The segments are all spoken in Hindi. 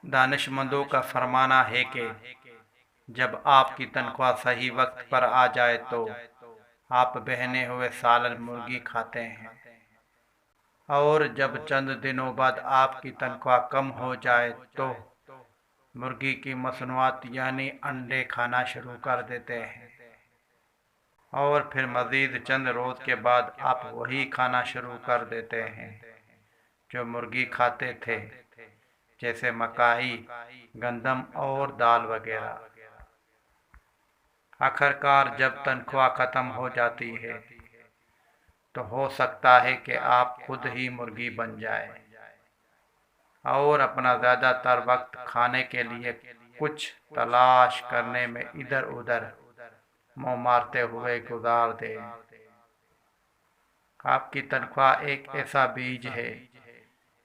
दानिशमंदों का फरमाना है कि जब आपकी तनख्वाह सही वक्त पर आ जाए तो आप बहने हुए सालन मुर्गी खाते हैं, और जब चंद दिनों बाद आपकी तनख्वाह कम हो जाए तो मुर्गी की मसनूआत यानी अंडे खाना शुरू कर देते हैं, और फिर मज़ीद चंद रोज़ के बाद आप वही खाना शुरू कर देते हैं जो मुर्गी खाते थे, जैसे मकाई, गंदम और दाल वगैरह। आखिरकार जब तनख्वाह ख़त्म हो जाती है तो हो सकता है कि आप खुद ही मुर्गी बन जाए और अपना ज़्यादातर वक्त खाने के लिए कुछ तलाश करने में इधर उधर मुँह मारते हुए गुजार दें। आपकी तनख्वाह एक ऐसा बीज है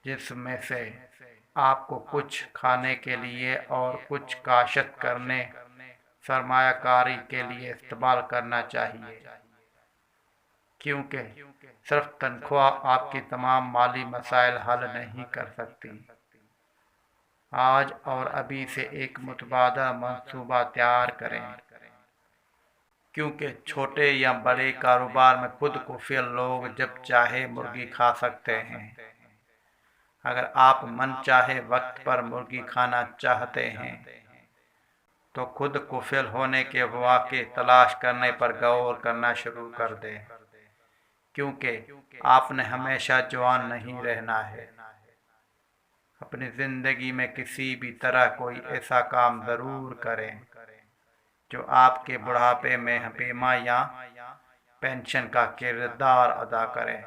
जिसमें से आपको कुछ खाने के लिए और कुछ काश्त करने, सरमायाकारी के लिए इस्तेमाल करना चाहिए, क्योंकि सिर्फ तनख्वाह आपकी तमाम माली मसाइल हल नहीं कर सकती। आज और अभी से एक मुतबादा मंसूबा तैयार करें, क्योंकि छोटे या बड़े कारोबार में खुद कुफिल लोग जब चाहे मुर्गी खा सकते हैं। अगर आप मन चाहे वक्त पर मुर्गी खाना चाहते हैं तो खुद कुफिल होने के मौके तलाश करने पर गौर करना शुरू कर दें, क्योंकि आपने हमेशा जवान नहीं रहना है। अपनी ज़िंदगी में किसी भी तरह कोई ऐसा काम ज़रूर करें जो आपके बुढ़ापे में बीमा या पेंशन का किरदार अदा करें,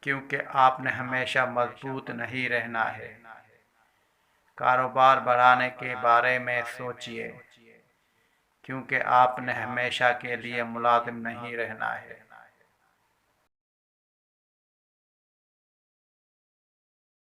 क्योंकि आपने हमेशा मजबूत नहीं रहना है। कारोबार बढ़ाने के बारे में सोचिए, क्योंकि आपने हमेशा के लिए मुलाजिम नहीं रहना है।